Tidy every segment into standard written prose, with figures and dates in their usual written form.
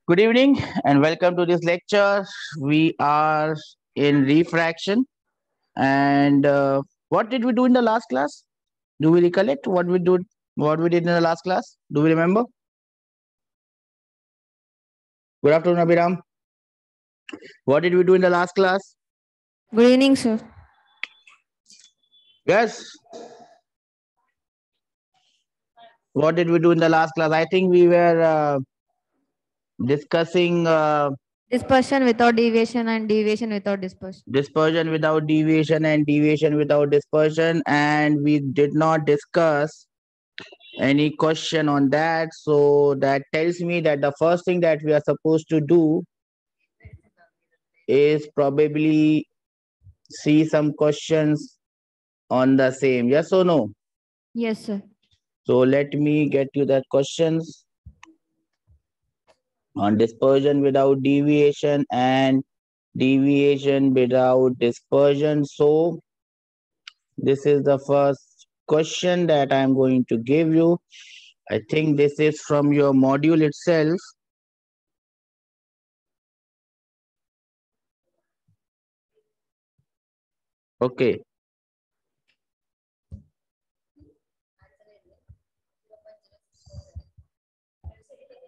Good evening and welcome to this lecture. We are in refraction. And what did we do in the last class? Do we recollect what we did in the last class? Do we remember? Good afternoon, Abhiram. What did we do in the last class? Good evening, sir. Yes. What did we do in the last class? I think we were discussing Dispersion without deviation and deviation without dispersion. dispersion without deviation and deviation without dispersion, and we did not discuss any question on that. So that tells me that the first thing that we are supposed to do is probably see some questions on the same. Yes or no? Yes, sir. So let me get you that questions on dispersion without deviation and deviation without dispersion. So this is the first question that I'm going to give you. I think this is from your module itself. Okay.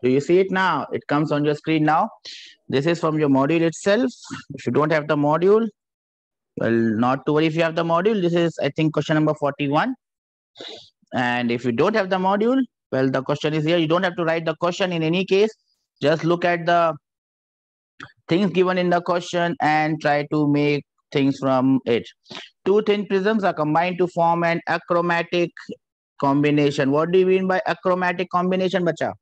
Do you see it now? It comes on your screen now. This is from your module itself. If you don't have the module, well, not to worry if you have the module. This is, I think, question number 41. And if you don't have the module, well, the question is here. You don't have to write the question in any case. Just look at the things given in the question and try to make things from it. Two thin prisms are combined to form an achromatic combination. What do you mean by achromatic combination, bacha?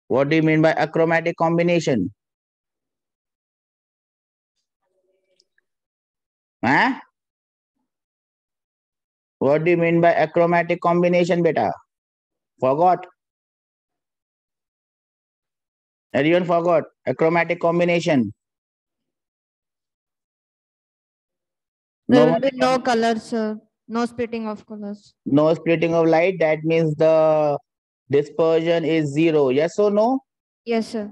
What do you mean by achromatic combination? Huh? What do you mean by achromatic combination, beta? Forgot? Everyone forgot? Achromatic combination. There No will one be no remember? colors, sir. No splitting of colors. No splitting of light. That means the dispersion is zero. Yes or no? Yes, sir.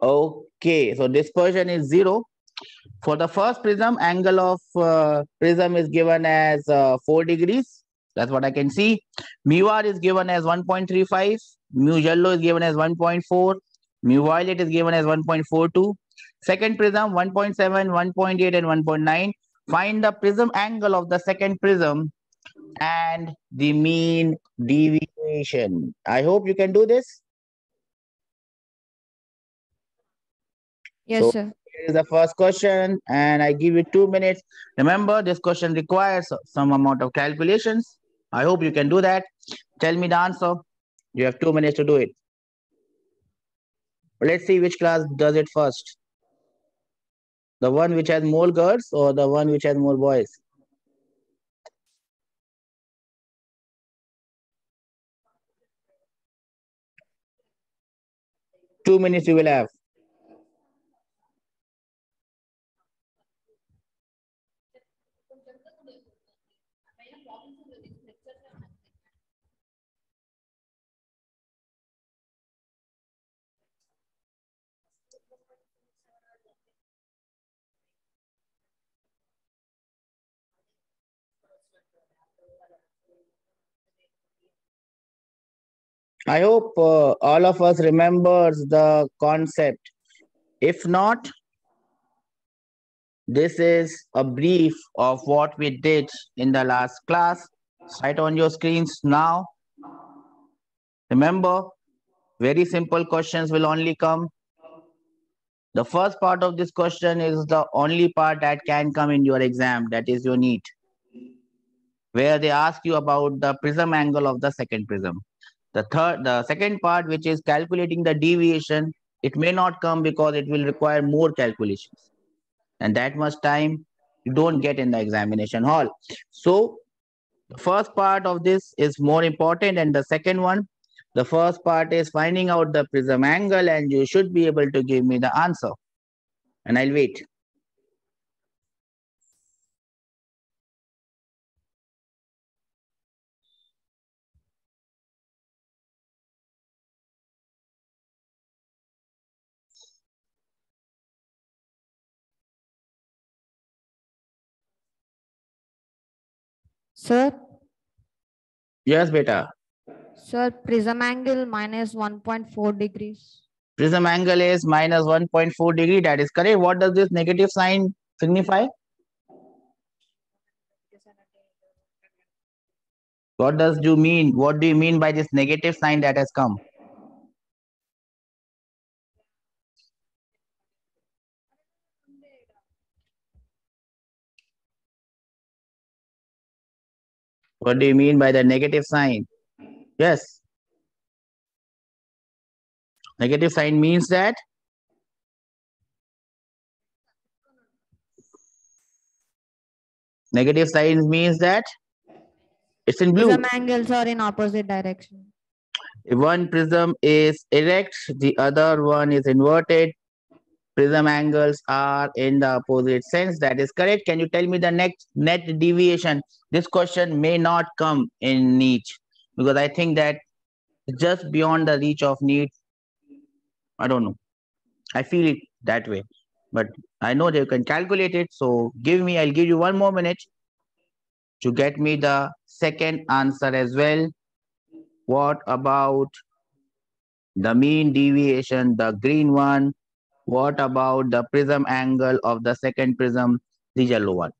Okay. So dispersion is zero. For the first prism, angle of prism is given as 4 degrees. That's what I can see. Mu r is given as 1.35. Mu yellow is given as 1.4. Mu violet is given as 1.42. Second prism 1.7, 1.8, and 1.9. Find the prism angle of the second prism and the mean deviation. I hope you can do this. Yes, So sir. here is the first question, and I give you 2 minutes. Remember, this question requires some amount of calculations. I hope you can do that. Tell me the answer. You have 2 minutes to do it. Let's see which class does it first. The one which has more girls or the one which has more boys? Two minutes you will have. I hope all of us remembers the concept. If not, this is a brief of what we did in the last class. Right on your screens now. Remember, very simple questions will only come. The first part of this question is the only part that can come in your exam, that is your NEET, where they ask you about the prism angle of the second prism. The second part, which is calculating the deviation, it may not come because it will require more calculations. And that much time you don't get in the examination hall. So the first part of this is more important, and the second one, the first part is finding out the prism angle, and you should be able to give me the answer. And I'll wait. Sir, Yes, beta. sir, prism angle minus 1.4 degrees. Prism angle is minus 1.4 degree. That is correct. What does this negative sign signify? What does you mean? What do you mean by this negative sign that has come? What do you mean by the negative sign? Yes. Negative sign means that negative sign means that it's in blue. Prism angles are in opposite direction. If one prism is erect, the other one is inverted. Prism angles are in the opposite sense. That is correct. Can you tell me the next net deviation? This question may not come in NEET because I think that just beyond the reach of NEET. I don't know. I feel it that way. But I know they can calculate it. So I'll give you 1 more minute to get me the second answer as well. What about the mean deviation, the green one? What about the prism angle of the second prism, the yellow one?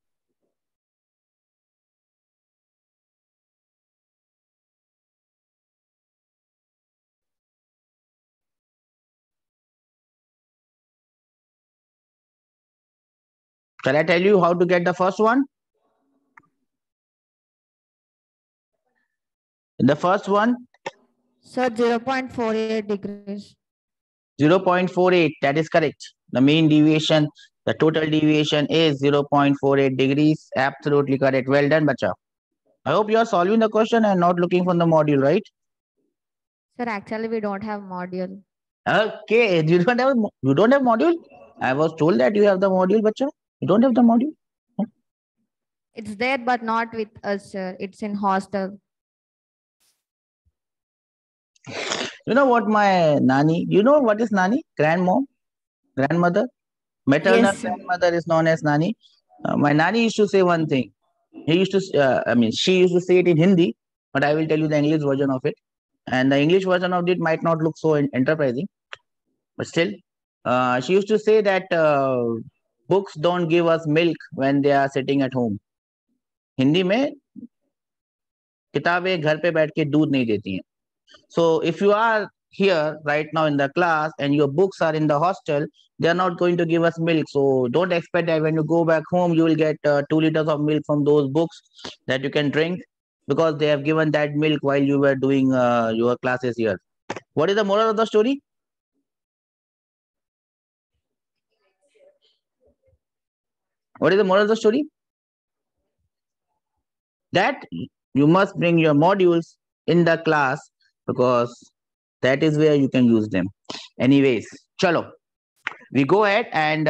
Shall I tell you how to get the first one? The first one, Sir, 0.48 degrees. 0.48. That is correct. The mean deviation, the total deviation is 0.48 degrees. Absolutely correct. Well done, bacha. I hope you are solving the question and not looking from the module, right? Sir, actually we don't have module. Okay, you don't have module? I was told that you have the module, bacha. You don't have the module? It's there, but not with us, sir. It's in hostel. You know what my nani, you know what is nani? Grandmom, grandmother, maternal Yes, sir. grandmother is known as nani. My nani used to say one thing. She used to say it in Hindi, but I will tell you the English version of it. And the English version of it might not look so enterprising, but still, she used to say that books don't give us milk when they are sitting at home. Hindi में किताबें घर पे बैठ के दूध नहीं देती हैं. So if you are here right now in the class and your books are in the hostel, they are not going to give us milk. So don't expect that when you go back home, you will get 2 liters of milk from those books that you can drink because they have given that milk while you were doing your classes here. What is the moral of the story? What is the moral of the story? That you must bring your modules in the class because that is where you can use them. Anyways, chalo. We go ahead and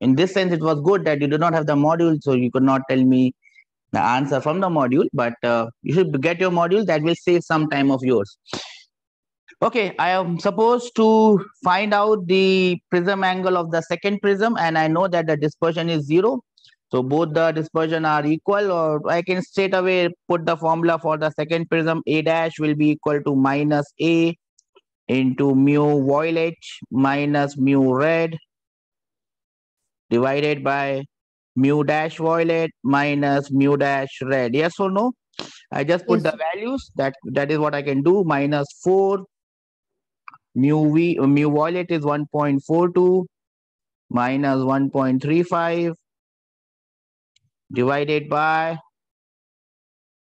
in this sense, it was good that you do not have the module, so you could not tell me the answer from the module, but you should get your module. That will save some time of yours. Okay, I am supposed to find out the prism angle of the second prism, and I know that the dispersion is 0. So both the dispersion are equal, or I can straight away put the formula for the second prism. A dash will be equal to minus A into mu violet minus mu red divided by mu dash violet minus mu dash red. Yes or no? I just put Yes, the sir. values. That is what I can do. Minus 4 mu violet is 1.42 minus 1.35 divided by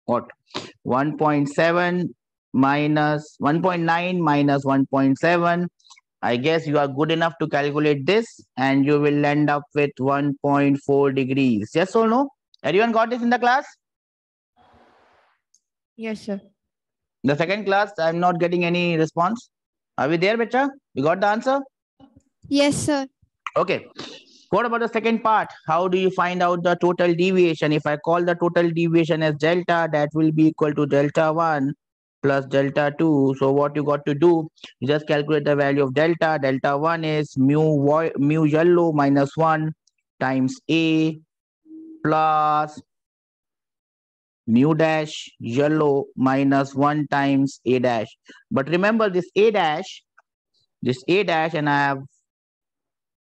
what? 1.7 minus 1.9 minus 1.7. I guess you are good enough to calculate this and you will end up with 1.4 degrees. Yes or no? Everyone got this in the class? Yes, sir. The second class, I'm not getting any response. Are we there, Becha? We got the answer? Yes, sir. Okay. What about the second part? How do you find out the total deviation? If I call the total deviation as delta, that will be equal to delta 1 plus delta 2. So what you got to do, you just calculate the value of delta. Delta 1 is mu yellow minus 1 times A plus mu dash yellow minus 1 times A dash. But remember this A dash, and I have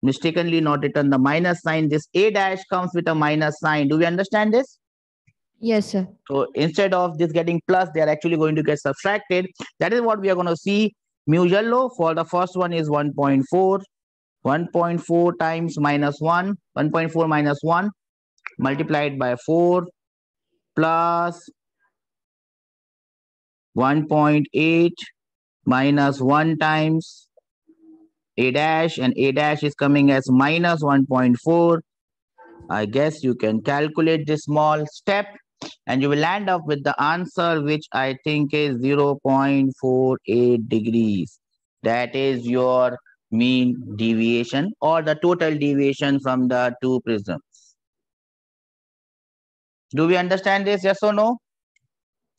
mistakenly not written the minus sign. This A dash comes with a minus sign. Do we understand this? Yes, sir. So instead of this getting plus, they are actually going to get subtracted. That is what we are going to see. Mu yellow for the first one is 1.4. 1.4 times minus 1. 1.4 minus 1 multiplied by 4 plus 1.8 minus 1 times A dash, and A dash is coming as minus 1.4. I guess you can calculate this small step and you will land up with the answer, which I think is 0.48 degrees. That is your mean deviation or the total deviation from the two prisms. Do we understand this? Yes or no?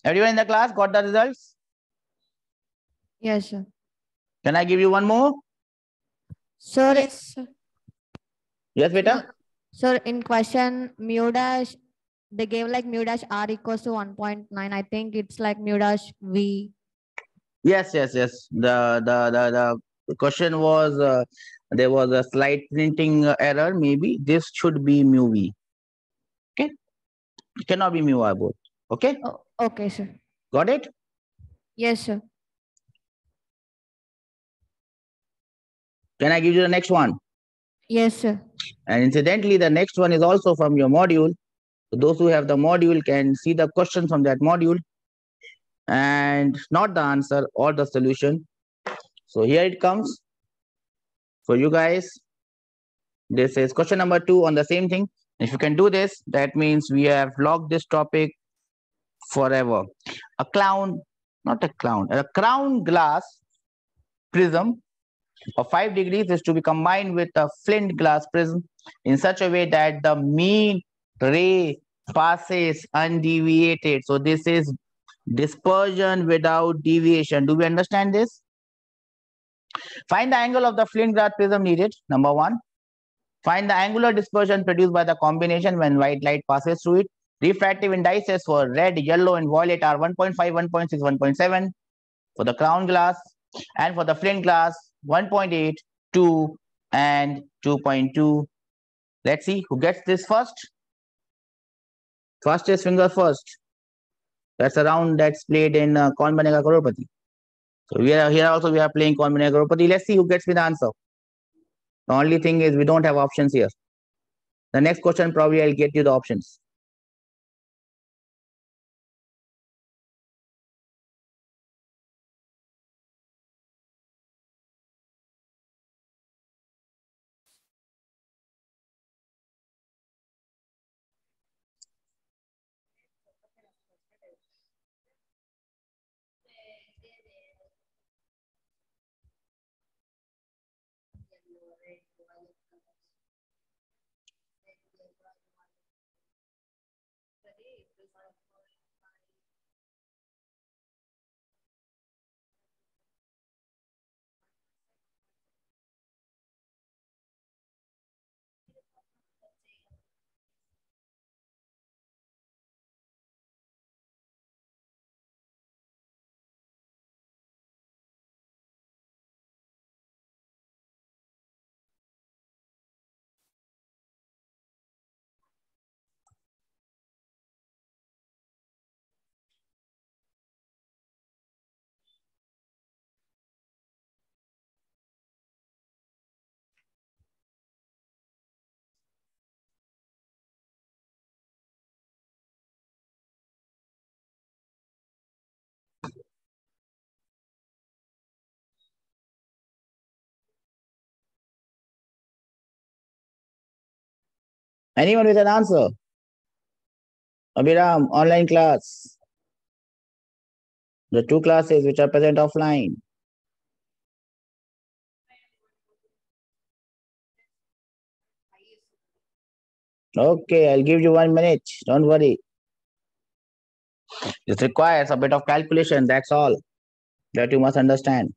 Everyone in the class got the results? Yes, sir. Can I give you one more? Sir, Yes, sir. Yes, beta? sir, in question mu dash, they gave like mu dash r equals to 1.9. I think it's like mu dash v. Yes. The question was there was a slight printing error. Maybe this should be mu v. Okay, it cannot be mu r both. Okay, Oh, okay, sir. got it? Yes, sir. Can I give you the next one? Yes, sir. And incidentally, the next one is also from your module. So those who have the module can see the question from that module and not the answer or the solution. So here it comes for you guys. This is question number 2 on the same thing. If you can do this, that means we have locked this topic forever. A crown glass prism of 5 degrees is to be combined with a flint glass prism in such a way that the mean ray passes undeviated. So this is dispersion without deviation. Do we understand this? Find the angle of the flint glass prism needed. Number 1. Find the angular dispersion produced by the combination when white light passes through it. Refractive indices for red, yellow, and violet are 1.5, 1.6, 1.7 for the crown glass, and for the flint glass, 1.8, 2, and 2.2. Let's see who gets this first. First is finger first. That's a round that's played in Kaun Banega Crorepati. So we are here also we are playing Kaun Banega Crorepati. Let's see who gets me the answer. The only thing is we don't have options here. The next question probably I'll get you the options. Anyone with an answer? Abhiram, online class. The 2 classes which are present offline. Okay, I'll give you 1 minute. Don't worry. This requires a bit of calculation. That's all that you must understand.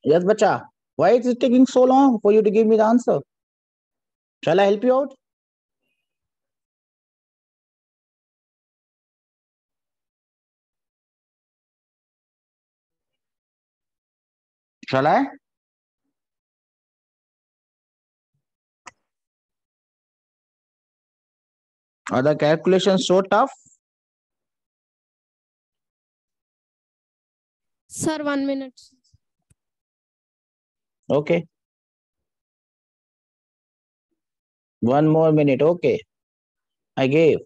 Yes, bacha. Why is it taking so long for you to give me the answer? Shall I help you out? Shall I? Are the calculations so tough? Sir, 1 minute. Okay. 1 more minute. Okay. I gave.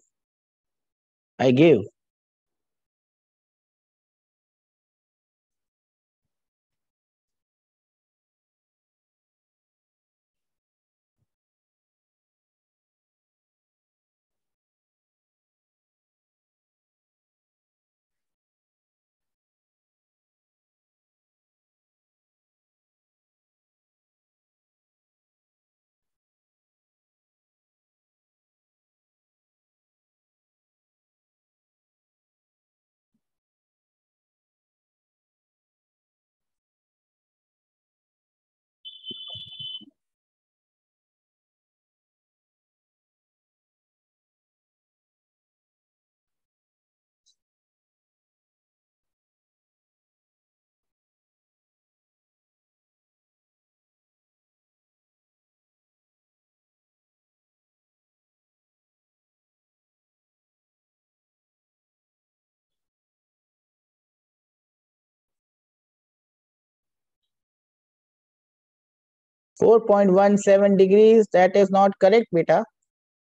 4.17 degrees. That is not correct, beta.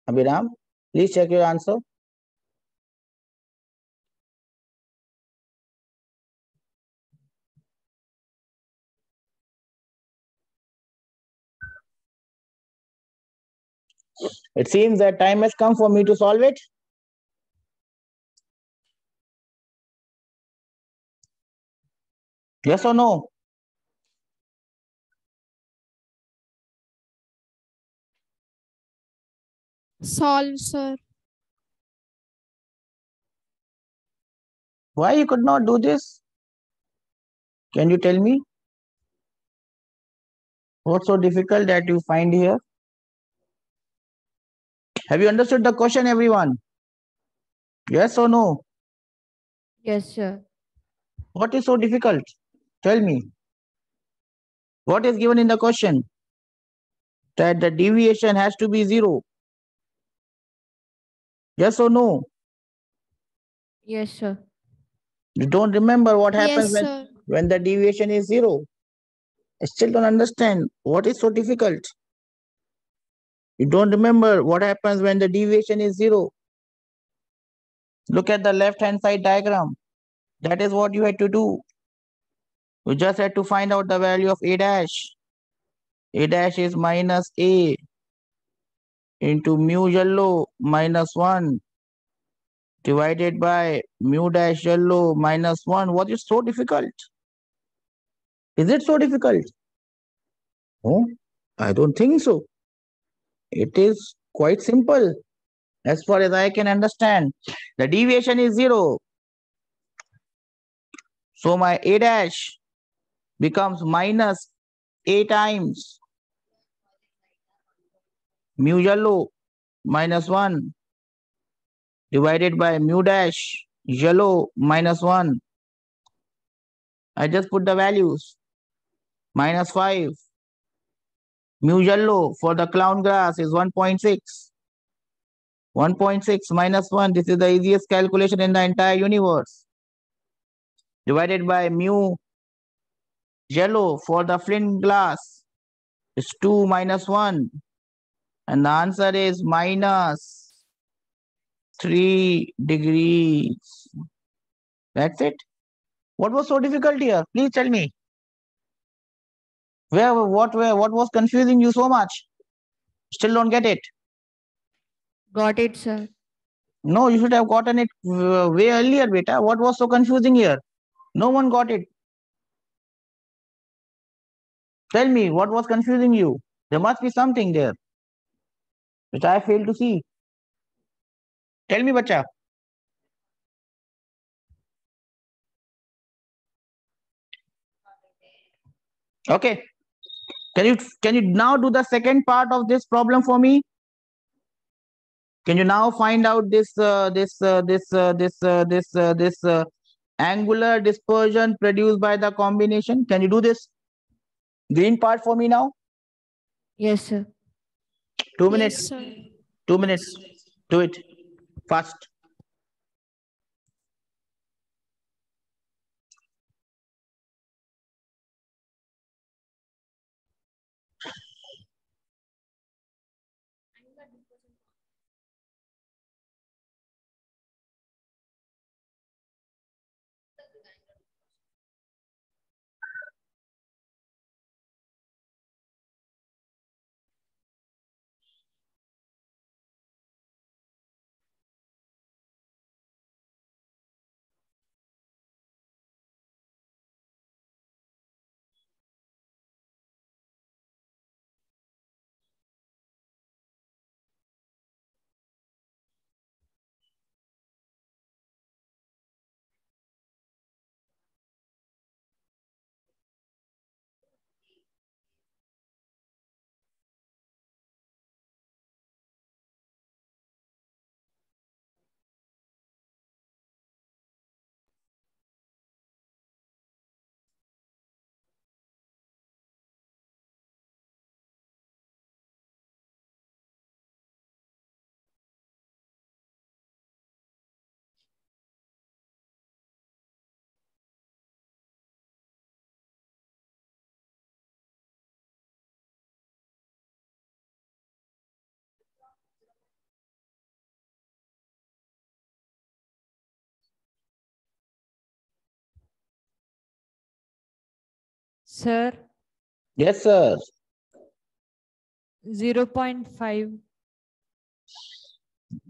Abhiram, please check your answer. It seems that time has come for me to solve it. Yes or no? Solve, sir. Why you could not do this? Can you tell me? What's so difficult that you find here? Have you understood the question, everyone? Yes or no? Yes, sir. What is so difficult? Tell me. What is given in the question? That the deviation has to be 0. Yes or no? Yes, sir. You don't remember what happens Yes, sir. when the deviation is 0. I still don't understand. What is so difficult? You don't remember what happens when the deviation is 0. Look at the left hand side diagram. That is what you had to do. You just had to find out the value of a dash. A dash is minus a into mu yellow minus 1 divided by mu dash yellow minus 1. What is so difficult? Is it so difficult? No, I don't think so. It is quite simple as far as I can understand. The deviation is 0. So my a dash becomes minus a times mu yellow minus 1 divided by mu dash yellow minus 1. I just put the values. Minus 5. Mu yellow for the clown grass is 1.6. 1.6 minus 1. This is the easiest calculation in the entire universe. Divided by mu yellow for the flint glass is 2 minus 1. And the answer is minus 3 degrees. That's it. What was so difficult here? Please tell me. What was confusing you so much? Still don't get it. Got it, sir. No, you should have gotten it way earlier, beta. What was so confusing here? No one got it. Tell me, what was confusing you? There must be something there which I failed to see. Tell me, bacha. Okay. Can you now do the second part of this problem for me? Can you now find out this angular dispersion produced by the combination? Can you do this green part for me now? Yes, sir. 2 minutes. Yes, sir. 2 minutes. Do it fast. Sir, Yes, sir. 0.5.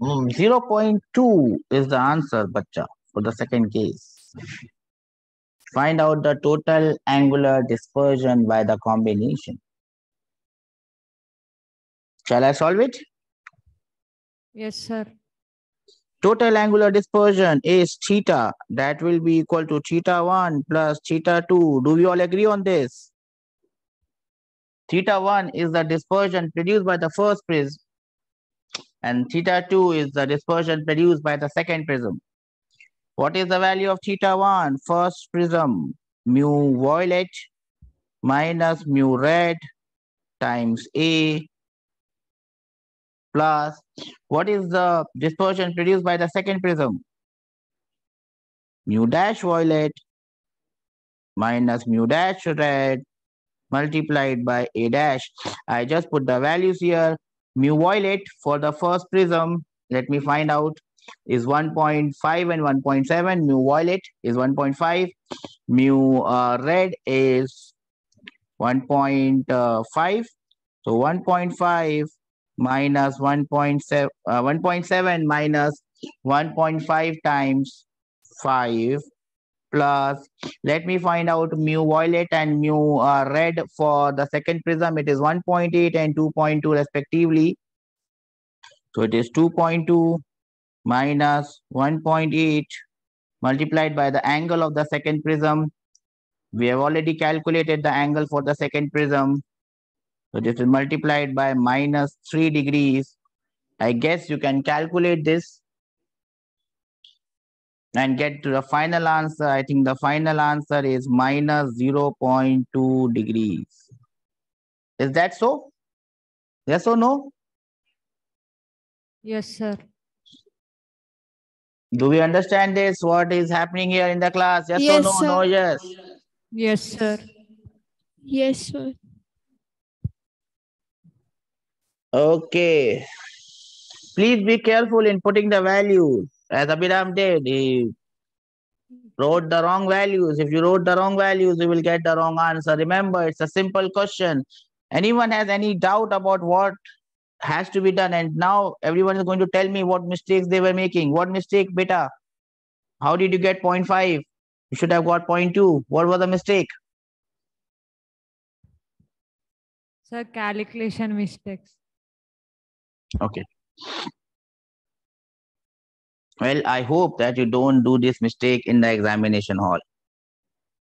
0.2 is the answer, bacha, for the second case. Find out the total angular dispersion by the combination. Shall I solve it? Yes, sir. Total angular dispersion is theta. That will be equal to theta 1 plus theta 2. Do we all agree on this? Theta 1 is the dispersion produced by the first prism, and theta 2 is the dispersion produced by the second prism. What is the value of theta 1? First prism, mu violet minus mu red times A plus what is the dispersion produced by the second prism? Mu dash violet minus mu dash red multiplied by A dash. I just put the values here. Mu violet for the first prism, let me find out, is 1.5 and 1.7. Mu violet is 1.5. Mu red is 1.5. So 1.5 minus 1.7, 1.7 minus 1.5 times 5 plus, let me find out mu violet and mu red for the second prism. It is 1.8 and 2.2 respectively. So it is 2.2 minus 1.8 multiplied by the angle of the second prism. We have already calculated the angle for the second prism. So this is multiplied by minus 3 degrees. I guess you can calculate this and get to the final answer. I think the final answer is minus 0.2 degrees. Is that so? Yes or no? Yes, sir. Do we understand this? What is happening here in the class? Yes or Yes, no? sir. No, yes. Yes, sir. Yes, sir. Okay. Please be careful in putting the values. As Abhiram did, he wrote the wrong values. If you wrote the wrong values, you will get the wrong answer. Remember, it's a simple question. Anyone has any doubt about what has to be done? And now everyone is going to tell me what mistakes they were making. What mistake, beta? How did you get 0.5? You should have got 0.2. What was the mistake? Sir, calculation mistakes. Okay. Well, I hope that you don't do this mistake in the examination hall.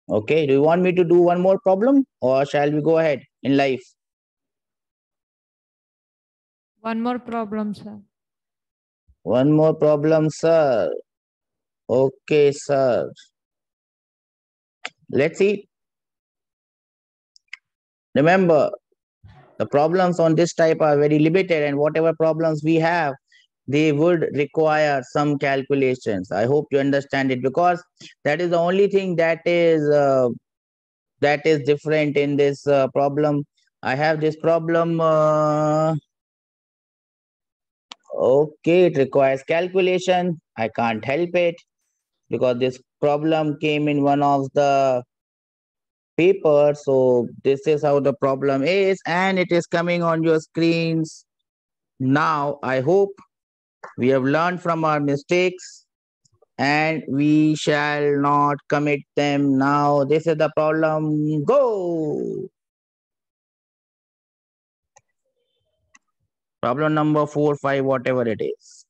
Okay, do you want me to do one more problem or shall we go ahead in life? One more problem, sir. One more problem, sir. Okay, sir. Let's see. Remember, the problems on this type are very limited, and whatever problems we have, they would require some calculations. I hope you understand it, because that is the only thing that is different in this problem. I have this problem. Okay, it requires calculation. I can't help it because this problem came in one of the paper. So this is how the problem is, and it is coming on your screens now. I hope we have learned from our mistakes and we shall not commit them now. This is the problem. Go. Problem number 4, 5, whatever it is.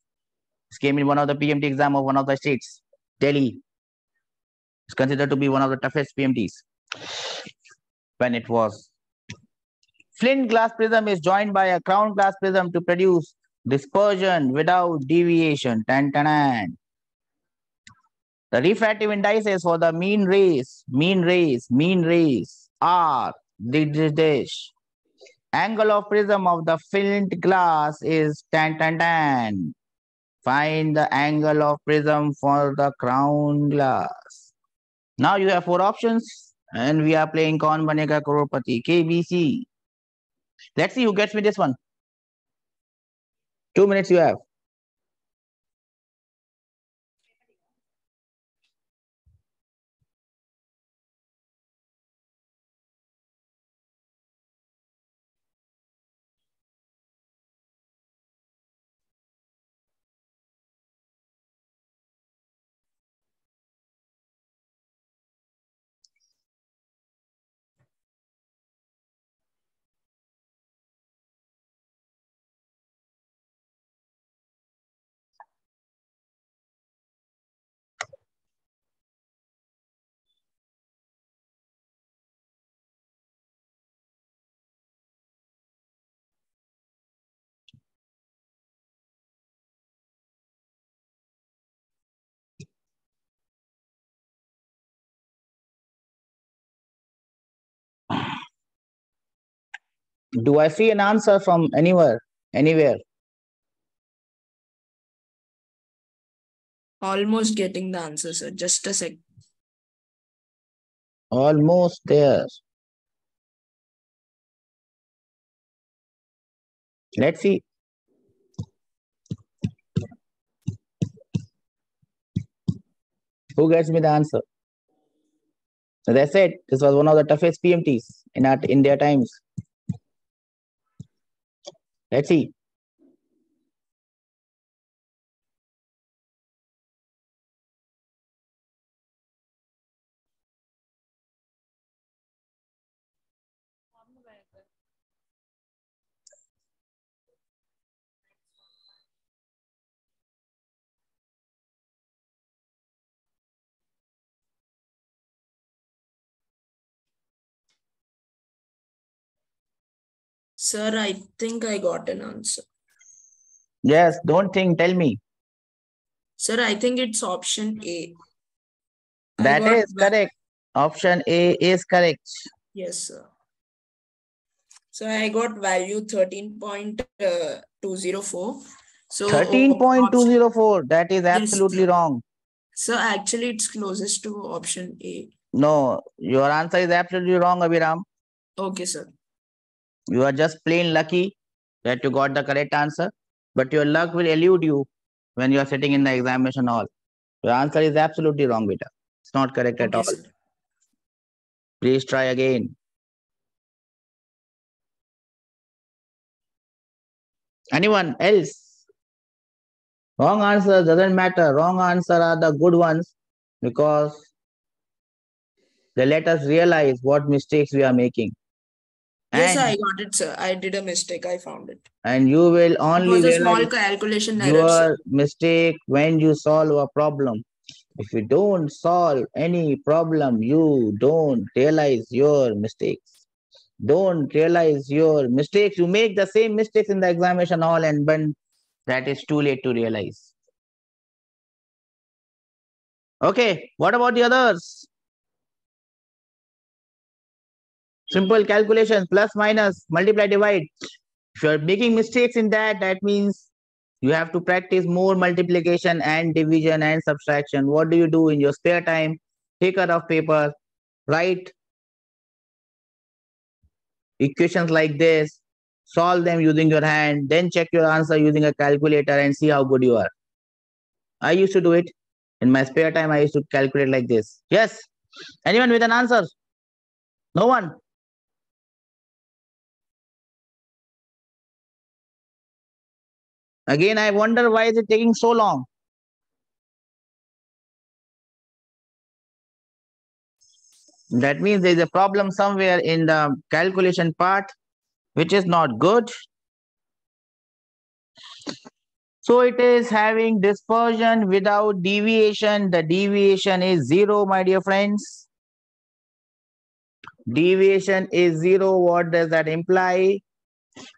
This came in one of the PMT exam of one of the states, Delhi. It's considered to be one of the toughest PMTs when it was. Flint glass prism is joined by a crown glass prism to produce dispersion without deviation. Tan, tan, tan. The refractive indices for the mean rays are dash. Angle of prism of the flint glass is tan, tan, tan. Find the angle of prism for the crown glass. Now you have 4 options and we are playing Kaun Banega Crorepati, KBC. Let's see who gets me this one. 2 minutes you have. Do I see an answer from anywhere? Almost getting the answer, sir. Just a sec. Almost there. Let's see. Who gets me the answer? As I said, this was one of the toughest PMTs in their times. Let's see. Sir, I think I got an answer. Yes, don't think, tell me. Sir, I think it's option A. That is correct. Option A is correct. Yes, sir. So I got value 13.204. So 13.204. That is absolutely yes, wrong. So actually it's closest to option A. No, your answer is absolutely wrong, Abhiram. Okay, sir. You are just plain lucky that you got the correct answer, but your luck will elude you when you are sitting in the examination hall. Your answer is absolutely wrong, beta. It's not correct at all. Sir. Please try again. Anyone else? Wrong answer doesn't matter. Wrong answer are the good ones because they let us realize what mistakes we are making. Yes, I got it, sir. I did a mistake. I found it. And you will only realize small calculation your error, mistake when you solve a problem. If you don't solve any problem, you don't realize your mistakes. Don't realize your mistakes. You make the same mistakes in the examination hall, and when that is too late to realize. Okay, what about the others? Simple calculation, plus, minus, multiply, divide. If you are making mistakes in that, that means you have to practice more multiplication and division and subtraction. What do you do in your spare time? Take a rough paper, write equations like this, solve them using your hand, then check your answer using a calculator and see how good you are. I used to do it. In my spare time, I used to calculate like this. Yes? Anyone with an answer? No one? Again, I wonder why is it taking so long? That means there is a problem somewhere in the calculation part, which is not good. So it is having dispersion without deviation. The deviation is 0, my dear friends. Deviation is 0. What does that imply?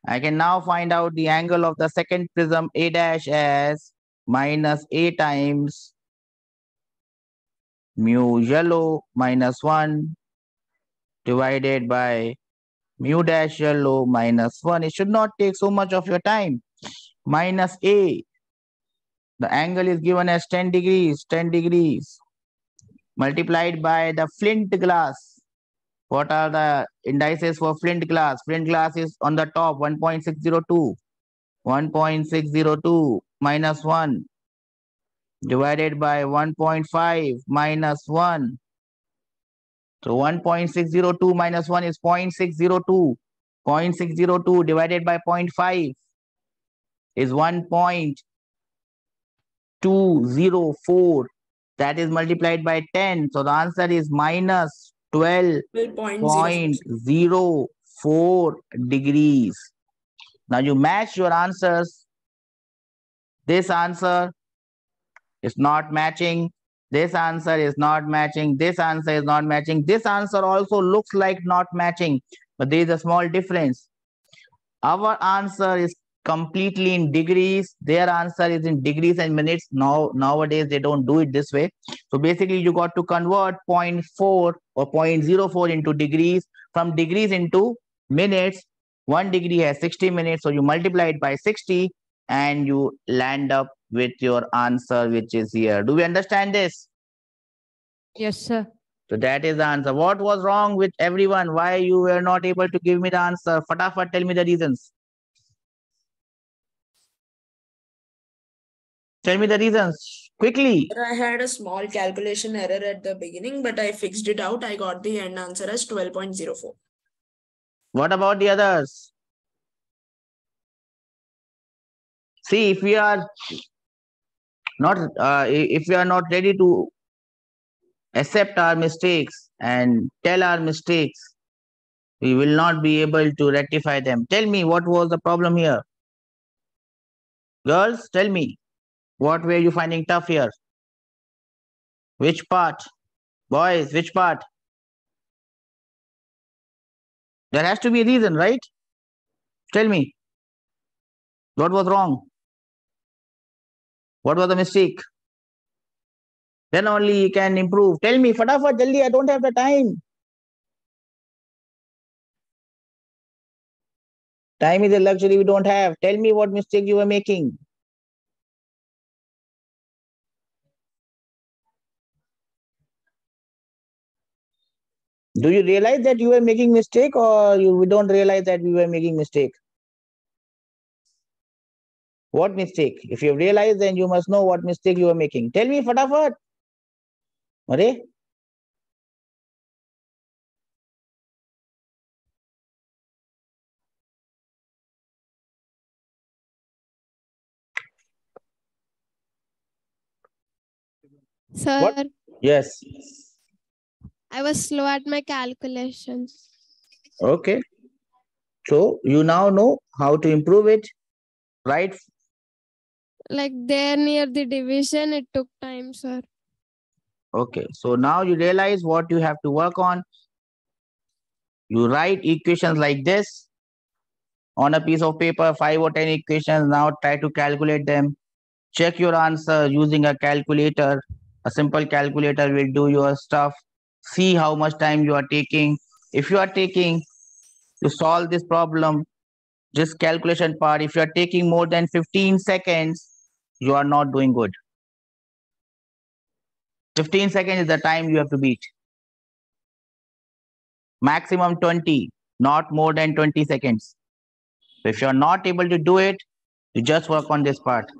I can now find out the angle of the second prism A dash as minus A times mu yellow minus 1 divided by mu dash yellow minus 1. It should not take so much of your time. Minus A. The angle is given as 10 degrees, 10 degrees. Multiplied by the flint glass. What are the indices for flint glass? Flint glass is on the top, 1.602. 1.602 minus 1 divided by 1.5 minus 1. So 1.602 minus 1 is 0.602. 0.602 divided by 0.5 is 1.204. That is multiplied by 10. So the answer is minus 12.04 degrees. Now you match your answers. This answer is not matching. This answer is not matching. This answer is not matching. This answer also looks like not matching, but there is a small difference. Our answer is completely in degrees. Their answer is in degrees and minutes. Nowadays, they don't do it this way. So basically, you got to convert 0.4 or 0.04 into degrees. From degrees into minutes, 1 degree has 60 minutes. So you multiply it by 60 and you land up with your answer, which is here. Do we understand this? Yes, sir. So that is the answer. What was wrong with everyone? Why you were not able to give me the answer? Fatafat, tell me the reasons. Tell me the reasons quickly. I had a small calculation error at the beginning, but I fixed it out. I got the end answer as 12.04. What about the others? See, if we are not ready to accept our mistakes and tell our mistakes, we will not be able to rectify them. Tell me what was the problem here. Girls, tell me, what were you finding tough here? Which part? Boys, which part? There has to be a reason, right? Tell me. What was wrong? What was the mistake? Then only you can improve. Tell me, fatafat, jaldi, I don't have the time. Time is a luxury we don't have. Tell me what mistake you were making. Do you realize that you were making mistake, or we don't realize that we were making mistake? What mistake? If you realize, then you must know what mistake you were making. Tell me, fatafat. Are? Sir, What? Yes. I was slow at my calculations. Okay. So you now know how to improve it, right? Like there near the division, it took time, sir. Okay, so now you realize what you have to work on. You write equations like this on a piece of paper, 5 or 10 equations. Now try to calculate them. Check your answer using a calculator. A simple calculator will do your stuff. See how much time you are taking. If you are taking to solve this problem, this calculation part, if you are taking more than 15 seconds, you are not doing good. 15 seconds is the time you have to beat. Maximum 20, not more than 20 seconds. If you are not able to do it, you just work on this part.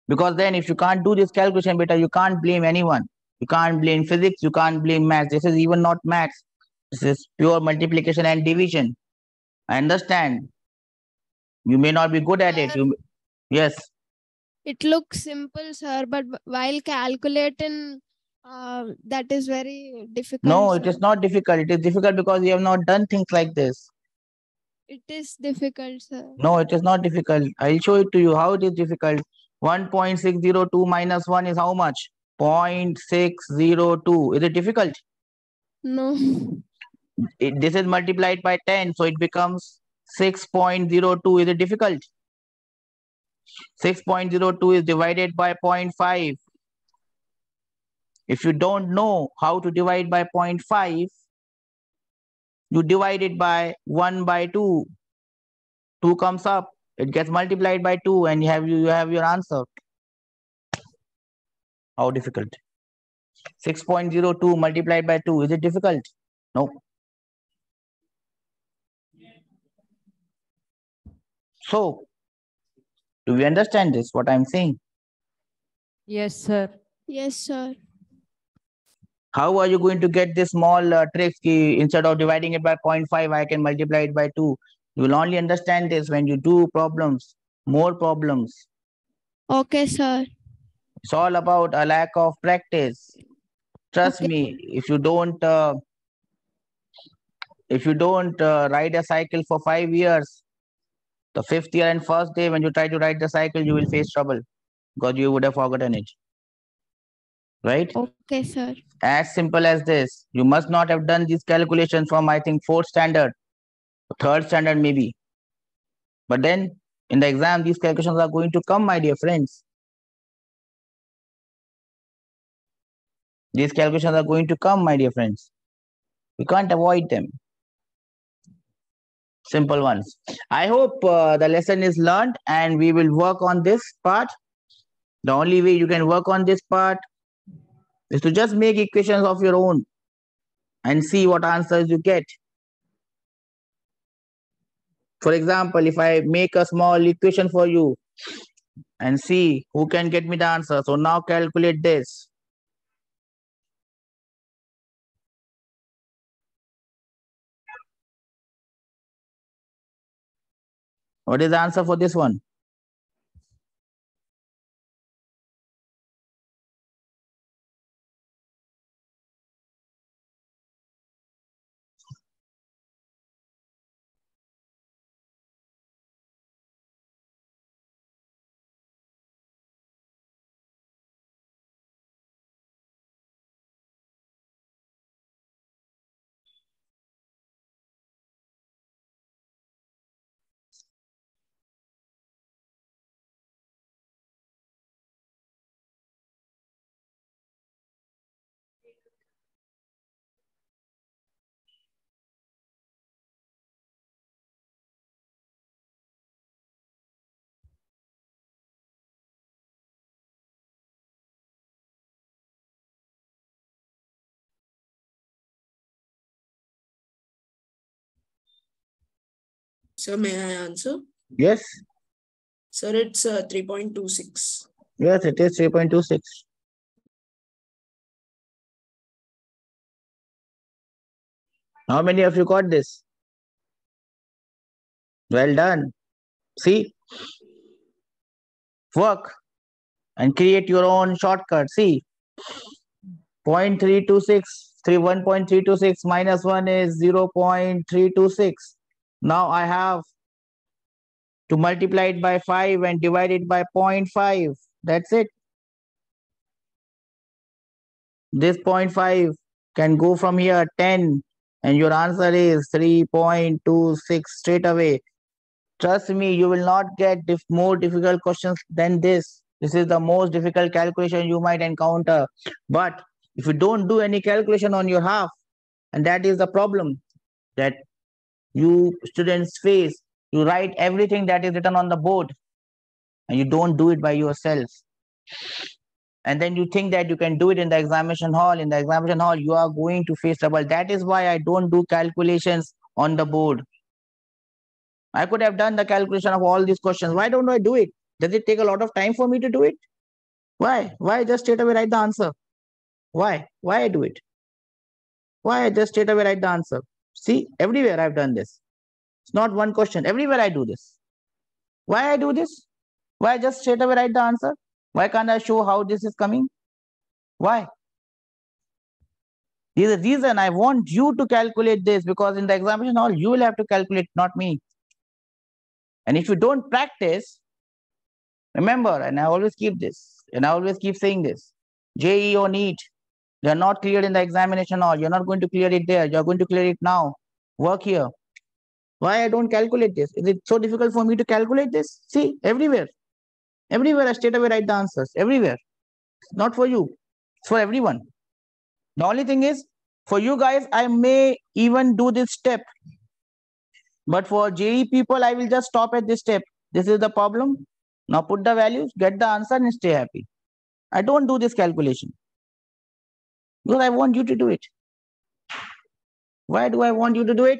Because then if you can't do this calculation beta, you can't blame anyone. You can't blame physics, you can't blame maths. This is even not maths. This is pure multiplication and division. I understand. You may not be good at it. Yes. It looks simple, sir, but while calculating, that is very difficult. No, sir. it is not difficult. It is difficult because you have not done things like this. It is difficult, sir. No, it is not difficult. I'll show it to you how it is difficult. 1.602 minus 1 is how much? 0.602. Is it difficult? No. This is multiplied by 10, so it becomes 6.02. Is it difficult? 6.02 is divided by 0.5. If you don't know how to divide by 0.5, you divide it by 1 by 2. 2 comes up, it gets multiplied by 2, and you have your answer. How difficult? 6.02 multiplied by 2. Is it difficult? No. So, do we understand this, what I'm saying? Yes, sir. Yes, sir. How are you going to get this small tricks? Instead of dividing it by 0.5, I can multiply it by 2. You will only understand this when you do problems, more problems. Okay, sir. It's all about a lack of practice. Trust me, if you don't ride a cycle for 5 years, the 5th year and first day when you try to ride the cycle, you will face trouble because you would have forgotten it. Right? Okay, sir. As simple as this. You must not have done these calculations from, I think, 4th standard, 3rd standard maybe. But then in the exam, these calculations are going to come, my dear friends. These calculations are going to come, my dear friends. We can't avoid them. Simple ones. I hope the lesson is learned and we will work on this part. The only way you can work on this part is to just make equations of your own and see what answers you get. For example, if I make a small equation for you and see who can get me the answer. So now calculate this. What is the answer for this one? So may I answer? Yes. Sir, it's 3.26. Yes, it is 3.26. How many of you got this? Well done. See? Work and create your own shortcut. See? 0.326. 1.326 minus 1 is 0.326. Now I have to multiply it by 5 and divide it by 0.5. That's it. This 0.5 can go from here 10 and your answer is 3.26 straight away. Trust me, you will not get more difficult questions than this. This is the most difficult calculation you might encounter. But if you don't do any calculation on your half, and that is the problem that you students face, you write everything that is written on the board and you don't do it by yourself. And then you think that you can do it in the examination hall. In the examination hall, you are going to face trouble. That is why I don't do calculations on the board. I could have done the calculation of all these questions. Why don't I do it? Does it take a lot of time for me to do it? Why? Why just straight away write the answer? Why? Why I do it? Why I just straight away write the answer? See, everywhere I've done this. It's not one question. Everywhere I do this. Why I do this? Why I just straight away write the answer? Why can't I show how this is coming? Why? There's a reason I want you to calculate this, because in the examination hall, you will have to calculate, not me. And if you don't practice, remember, and I always keep this, and I always keep saying this, JEE or NEET, they are not cleared in the examination hall. You're not going to clear it there. You're going to clear it now. Work here. Why I don't calculate this? Is it so difficult for me to calculate this? See, everywhere. Everywhere I straight away write the answers. Everywhere. It's not for you. It's for everyone. The only thing is, for you guys, I may even do this step. But for JEE people, I will just stop at this step. This is the problem. Now put the values, get the answer and stay happy. I don't do this calculation because I want you to do it. Why do I want you to do it?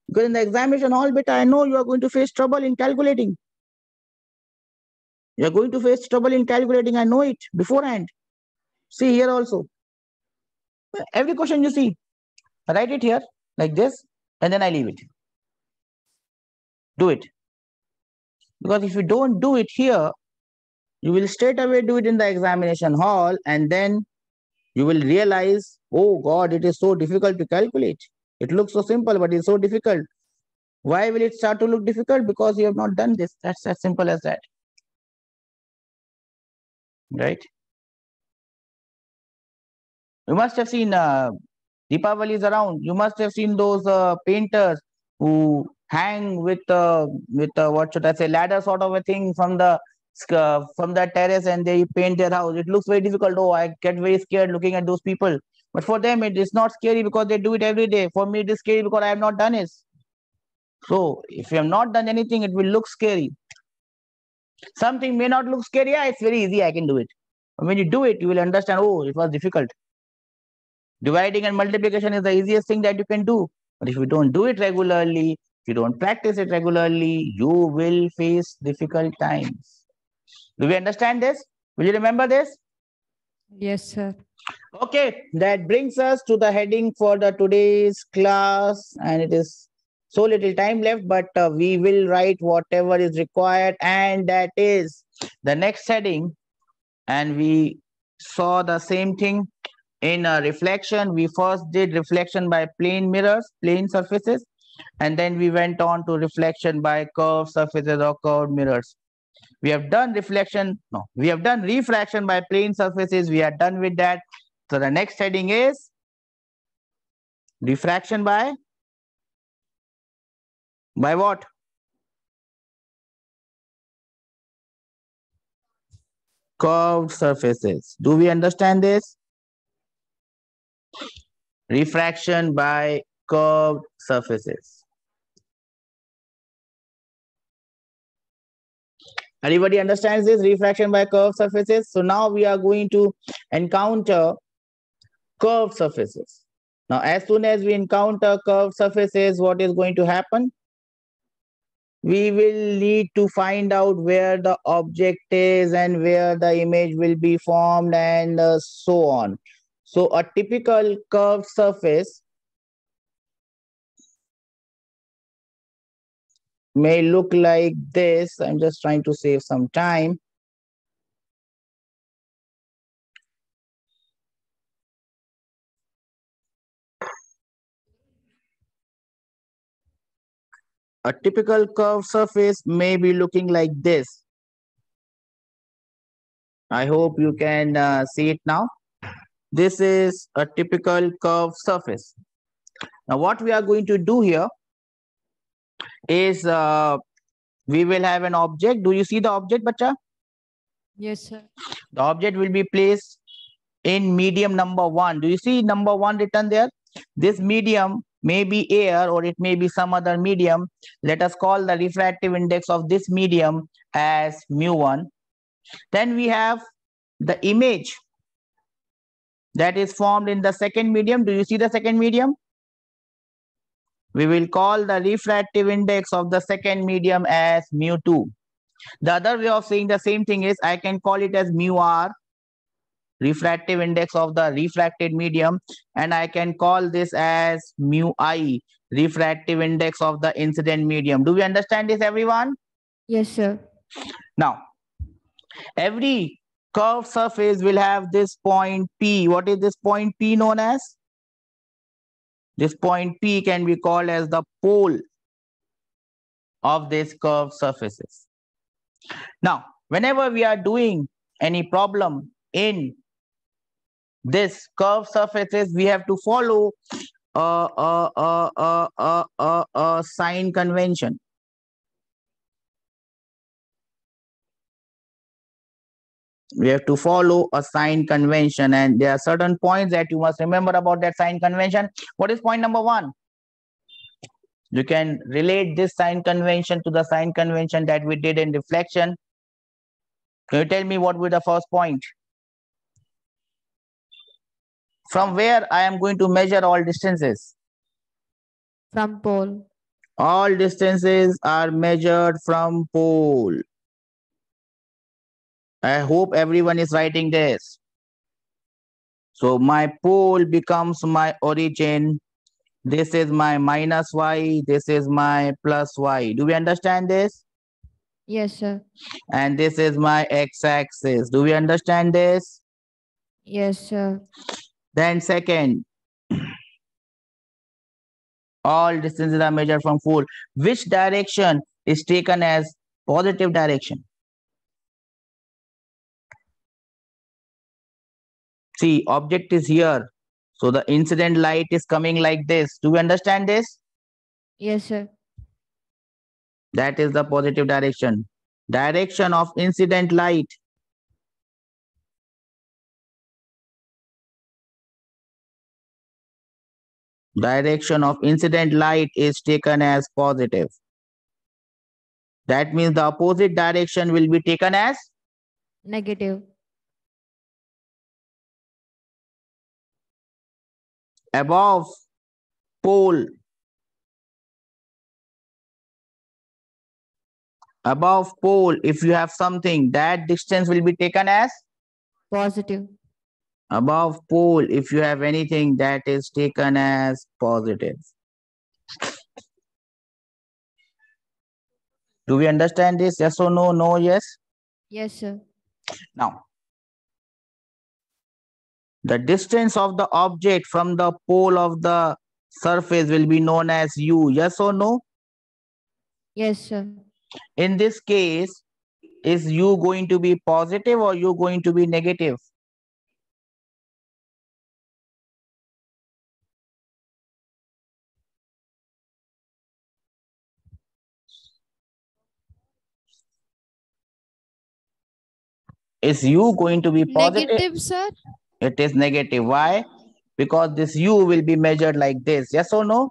Because in the examination hall, beta, I know you are going to face trouble in calculating. You are going to face trouble in calculating. I know it beforehand. See here also. Every question you see, write it here like this, and then I leave it. Do it. Because if you don't do it here, you will straight away do it in the examination hall, and then you will realize, oh God, it is so difficult to calculate. It looks so simple, but it's so difficult. Why will it start to look difficult? Because you have not done this. That's as simple as that. Right? You must have seen Deepavali is around. You must have seen those painters who hang with what should I say, ladder sort of a thing from the terrace, and they paint their house. It looks very difficult. Oh, I get very scared looking at those people. But for them, it is not scary because they do it every day. For me, it is scary because I have not done it. So if you have not done anything, it will look scary. Something may not look scary. Yeah, it's very easy. I can do it. But when you do it, you will understand, oh, it was difficult. Dividing and multiplication is the easiest thing that you can do. But if you don't do it regularly, if you don't practice it regularly, you will face difficult times. Do we understand this? Will you remember this? Yes, sir. Okay, that brings us to the heading for the today's class, and it is so little time left, but we will write whatever is required, and that is the next heading. And we saw the same thing in reflection. We first did reflection by plane mirrors, plane surfaces, and then we went on to reflection by curved surfaces or curved mirrors. We have done reflection, no, we have done refraction by plane surfaces. We are done with that. So the next heading is refraction by what? Curved surfaces. Do we understand this? Refraction by curved surfaces. Everybody understands this? Refraction by curved surfaces. So now we are going to encounter curved surfaces. Now, as soon as we encounter curved surfaces, what is going to happen? We will need to find out where the object is and where the image will be formed, and so on. So a typical curved surface may look like this. I'm just trying to save some time. A typical curved surface may be looking like this. I hope you can see it now. This is a typical curved surface. Now what we are going to do here is we will have an object. Do you see the object, bacha? Yes, sir. The object will be placed in medium number 1. Do you see number 1 written there? This medium may be air or it may be some other medium. Let us call the refractive index of this medium as mu1. Then we have the image that is formed in the second medium. Do you see the second medium? We will call the refractive index of the second medium as mu2. The other way of saying the same thing is I can call it as mu r, refractive index of the refracted medium, and I can call this as mu I, refractive index of the incident medium. Do we understand this, everyone? Yes, sir. Now, every curved surface will have this point P. What is this point P known as? This point P can be called as the pole of these curved surfaces. Now, whenever we are doing any problem in this curved surfaces, we have to follow a sign convention. We have to follow a sign convention, and there are certain points that you must remember about that sign convention. What is point number 1? You can relate this sign convention to the sign convention that we did in reflection. Can you tell me what will be the first point? From where I am going to measure all distances? From pole. All distances are measured from pole. I hope everyone is writing this. So my pole becomes my origin. This is my minus y. This is my plus y. Do we understand this? Yes, sir. And this is my x-axis. Do we understand this? Yes, sir. Then second, all distances are measured from pole. Which direction is taken as positive direction? See, object is here. So the incident light is coming like this. Do we understand this? Yes, sir. That is the positive direction. Direction of incident light. Direction of incident light is taken as positive. That means the opposite direction will be taken as Negative. above pole. Above pole, if you have something, that distance will be taken as Positive. above pole. If you have anything, that is taken as positive. Do we understand this? Yes or no? No, yes? Yes, sir. Now, the distance of the object from the pole of the surface will be known as u. Yes or no? Yes, sir. In this case, is u going to be positive or u going to be negative? Is u going to be positive? Negative, sir. It is negative. Why? Because this u will be measured like this. Yes or no?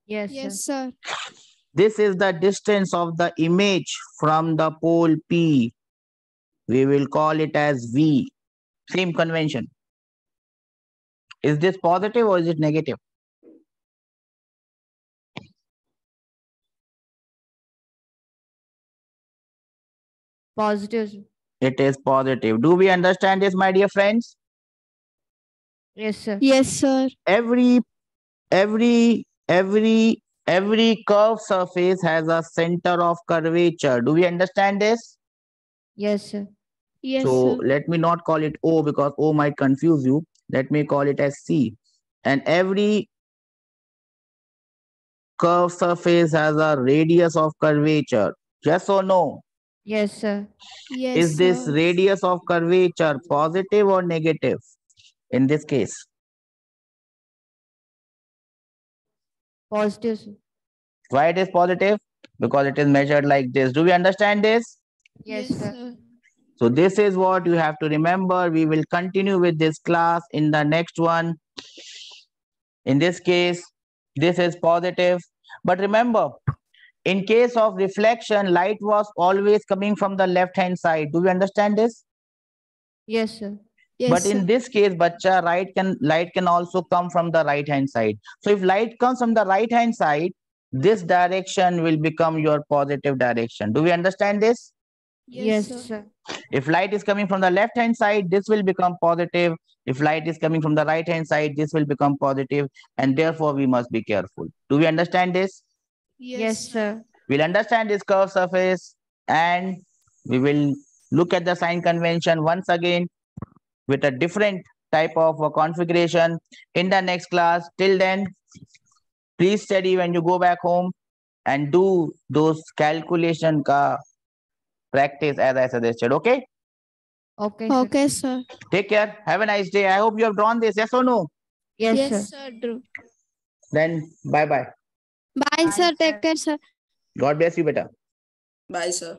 Yes, Yes, sir. sir. This is the distance of the image from the pole P. We will call it as V. Same convention. Is this positive or is it negative? Positive. It is positive. Do we understand this, my dear friends? Yes, sir. Yes, sir. Every curved surface has a center of curvature. Do we understand this? Yes, sir. Yes, So sir. let me not call it O because O might confuse you. Let me call it as C. And every curved surface has a radius of curvature. Yes or no? Yes, sir. Yes, Is this sir. radius of curvature positive or negative? in this case? Positive, sir. Why it is positive? Because it is measured like this. Do we understand this? Yes, sir. So this is what you have to remember. We will continue with this class in the next one. In this case, this is positive. But remember, in case of reflection, light was always coming from the left hand side. Do we understand this? Yes, sir. Yes, But in sir. this case, bacha, light can also come from the right hand side. So if light comes from the right hand side, this direction will become your positive direction. Do we understand this? Yes, sir. sir. If light is coming from the left hand side, this will become positive. If light is coming from the right hand side, this will become positive, and therefore we must be careful. Do we understand this? Yes, sir. We'll understand this curved surface, and we will look at the sign convention once again with a different type of configuration in the next class. Till then, please study when you go back home and do those calculation ka practice as I suggested. Okay? Okay, sir. Okay, sir. Take care. Have a nice day. I hope you have drawn this. Yes or no? Yes, sir. sir. Drew. Then bye bye. Bye, sir. Take care, sir. God bless you, beta. Bye, sir.